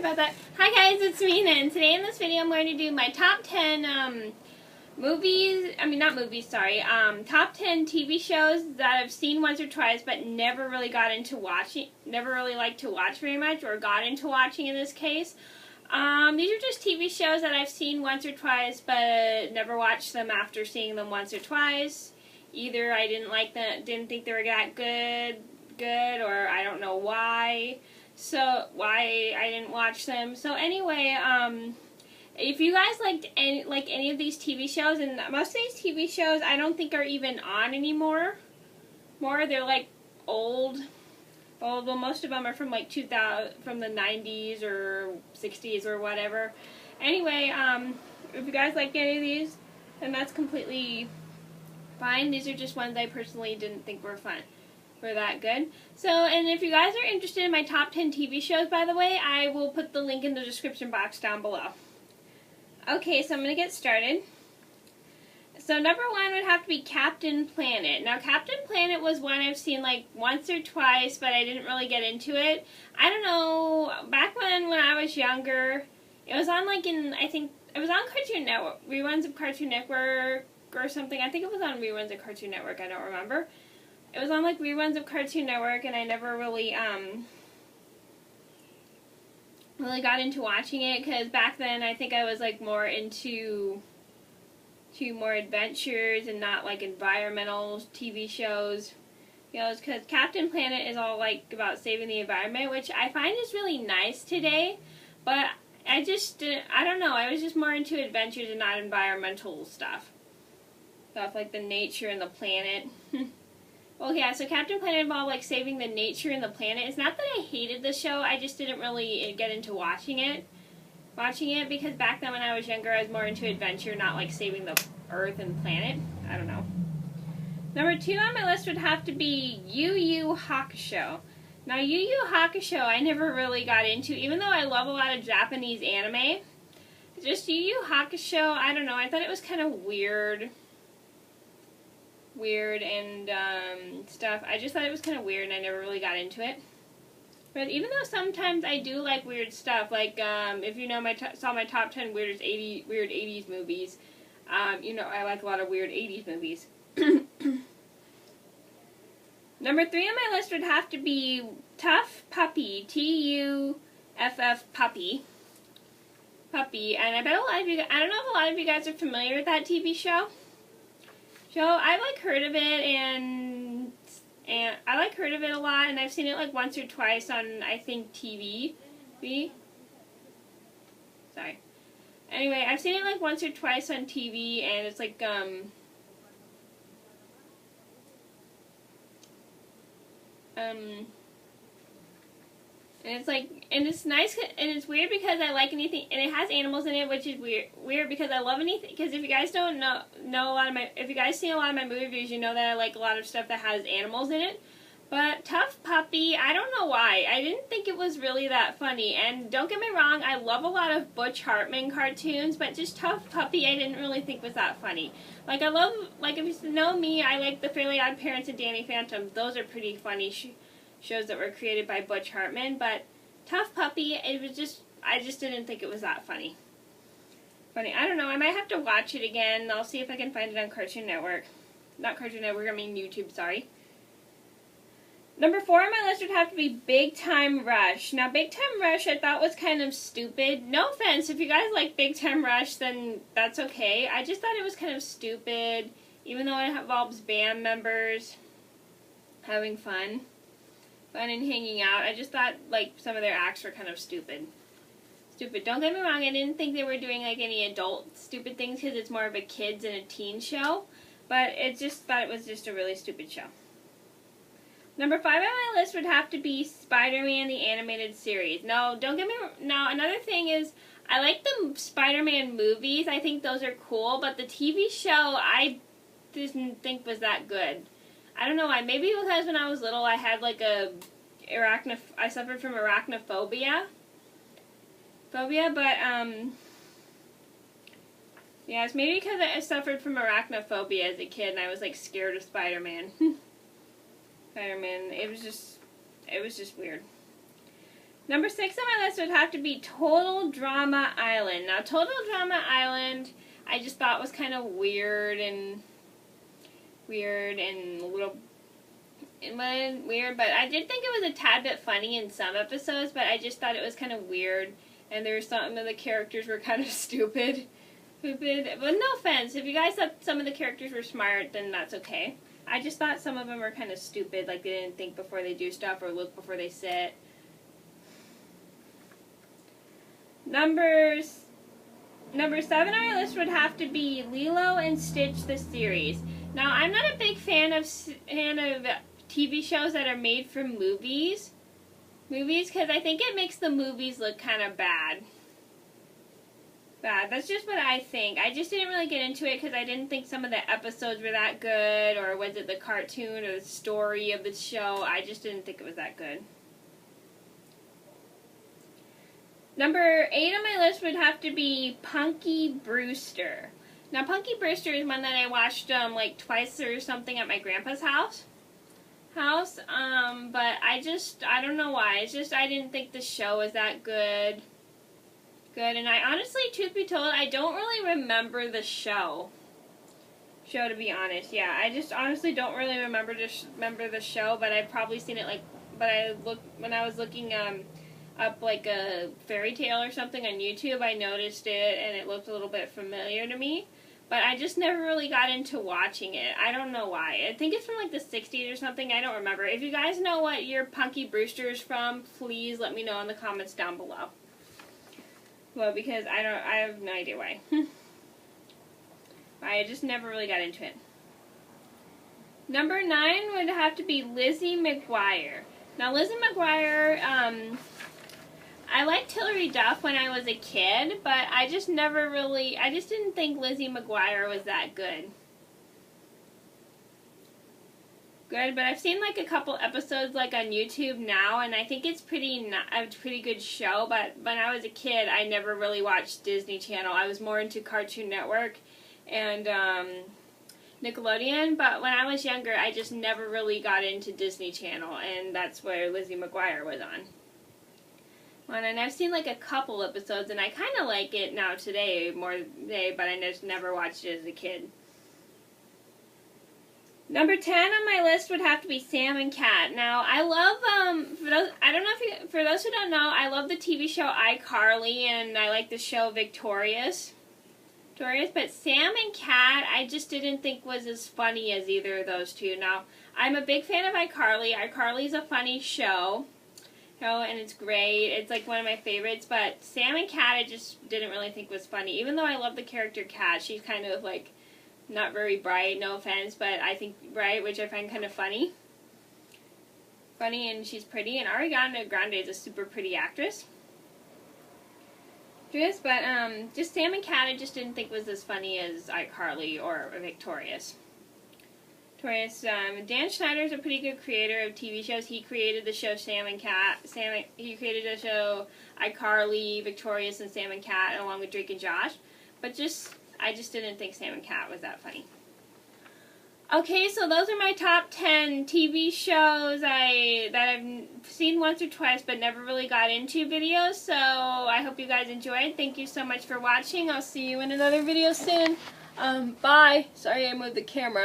about that. Hi guys, it's Mina, and today in this video I'm going to do my top 10 top 10 TV shows that I've seen once or twice but never really got into watching, never really liked to watch very much, or got into watching in this case. These are just TV shows that I've seen once or twice but never watched them after seeing them once or twice. Either I didn't like them, didn't think they were that good, or I don't know why. So why I didn't watch them. So anyway, if you guys liked any of these TV shows, and most of these TV shows I don't think are even on anymore. They're like old. Well, most of them are from like 2000, from the 90s or 60s or whatever. Anyway, if you guys like any of these, then that's completely fine. These are just ones I personally didn't think were that good. So, and if you guys are interested in my top 10 TV shows, by the way, I will put the link in the description box down below. Okay, so I'm going to get started. So number one would have to be Captain Planet. Now, Captain Planet was one I've seen like once or twice, but I didn't really get into it. I don't know, back when I was younger, it was on like I think it was on Cartoon Network, reruns of Cartoon Network or something. I think it was on reruns of Cartoon Network, I don't remember. It was on like reruns of Cartoon Network, and I never really got into watching it, because back then I think I was like more into more adventures and not like environmental TV shows. You know, because Captain Planet is all like about saving the environment, which I find is really nice today, but I don't know, I was just more into adventures and not environmental stuff like the nature and the planet. Well, yeah, so Captain Planet involved like saving the nature and the planet. It's not that I hated the show, I just didn't really get into watching it because back then when I was younger I was more into adventure, not like saving the earth and planet. I don't know. Number two on my list would have to be Yu Yu Hakusho. Now, Yu Yu Hakusho I never really got into, even though I love a lot of Japanese anime. Just Yu Yu Hakusho, I don't know, I thought it was kind of weird and stuff. I just thought it was kind of weird, and I never really got into it. But even though sometimes I do like weird stuff, like if you know saw my top 10 weird 80s movies, you know I like a lot of weird 80s movies. Number three on my list would have to be Tuff Puppy, Tuff Puppy. And I bet a lot of you, I don't know if a lot of you guys are familiar with that TV show. I've like heard of it, and I like heard of it a lot, and I've seen it like once or twice on, I think, TV. Sorry. Anyway, I've seen it like once or twice on TV, and it's like and it's like, and it's nice, and it's weird because I like anything, and it has animals in it, which is weird because I love anything, because if you guys don't know a lot of my, if you guys see a lot of my movie reviews, you know that I like a lot of stuff that has animals in it. But Tuff Puppy, I don't know why, I didn't think it was really that funny, and don't get me wrong, I love a lot of Butch Hartman cartoons, but just Tuff Puppy I didn't really think was that funny. Like, I love, like, if you know me, I like The Fairly Odd Parents and Danny Phantom. Those are pretty funny shows that were created by Butch Hartman, but Tuff Puppy, it was just, I just didn't think it was that funny. I don't know, I might have to watch it again. I'll see if I can find it on Cartoon Network. Not Cartoon Network, I mean YouTube, sorry. Number four on my list would have to be Big Time Rush. Now, Big Time Rush I thought was kind of stupid. No offense, if you guys like Big Time Rush, then that's okay. I just thought it was kind of stupid, even though it involves band members having fun and hanging out. I just thought like some of their acts were kind of stupid. Don't get me wrong, I didn't think they were doing like any adult stupid things, because it's more of a kids and a teen show, but it just thought it was just a really stupid show. Number five on my list would have to be Spider-Man the Animated Series. No, don't get me wrong. Now, another thing is, I like the Spider-Man movies. I think those are cool, but the TV show I didn't think was that good. I don't know why. Maybe because when I was little I had like I suffered from arachnophobia. But yeah, it's maybe because I suffered from arachnophobia as a kid, and I was like scared of Spider-Man. It was just weird. Number 6 on my list would have to be Total Drama Island. Now, Total Drama Island, I just thought was kind of weird and a little weird, but I did think it was a tad bit funny in some episodes, but I just thought it was kind of weird, and there were some of the characters were kind of stupid. But no offense, if you guys thought some of the characters were smart, then that's okay. I just thought some of them were kind of stupid, like they didn't think before they do stuff or look before they sit. Number 7 on our list would have to be Lilo and Stitch the series. Now, I'm not a big fan of TV shows that are made from movies, because I think it makes the movies look kind of bad. That's just what I think. I just didn't really get into it because I didn't think some of the episodes were that good, or was it the cartoon or the story of the show? I just didn't think it was that good. Number 8 on my list would have to be Punky Brewster. Now, Punky Brewster is one that I watched like twice or something at my grandpa's house. But I don't know why. It's just I didn't think the show was that good. And I honestly, truth be told, I don't really remember the show. To be honest, yeah, I just honestly don't really remember the show. But I've probably seen it when I was looking up like a fairy tale or something on YouTube. I noticed it, and it looked a little bit familiar to me. But I just never really got into watching it. I don't know why. I think it's from like the 60s or something. I don't remember. If you guys know what your Punky Brewster is from, please let me know in the comments down below. Well, because I have no idea why. I just never really got into it. Number 9 would have to be Lizzie McGuire. Now, Lizzie McGuire, I liked Hilary Duff when I was a kid, but I just didn't think Lizzie McGuire was that good. But I've seen like a couple episodes like on YouTube now, and I think it's a pretty good show. But when I was a kid, I never really watched Disney Channel. I was more into Cartoon Network and Nickelodeon. But when I was younger, I just never really got into Disney Channel, and that's where Lizzie McGuire was on. And I've seen like a couple episodes, and I kind of like it now but I just never watched it as a kid. Number 10 on my list would have to be Sam and Cat. Now, I love, for those who don't know, I love the TV show iCarly, and I like the show Victorious. But Sam and Cat, I just didn't think was as funny as either of those two. Now, I'm a big fan of iCarly. iCarly's a funny show, and it's great. It's like one of my favorites, but Sam and Cat I just didn't really think was funny. Even though I love the character Cat, she's kind of like not very bright, no offense, but I think bright, which I find kind of funny. And she's pretty, and Ariana Grande is a super pretty actress. But just Sam and Cat I just didn't think was as funny as iCarly or Victorious. Dan Schneider is a pretty good creator of TV shows. He created the show Sam and Cat. He created the show iCarly, Victorious, and Sam and Cat, along with Drake and Josh. But I just didn't think Sam and Cat was that funny. Okay, so those are my top 10 TV shows that I've seen once or twice but never really got into videos. So I hope you guys enjoyed. Thank you so much for watching. I'll see you in another video soon. Bye. Sorry I moved the camera.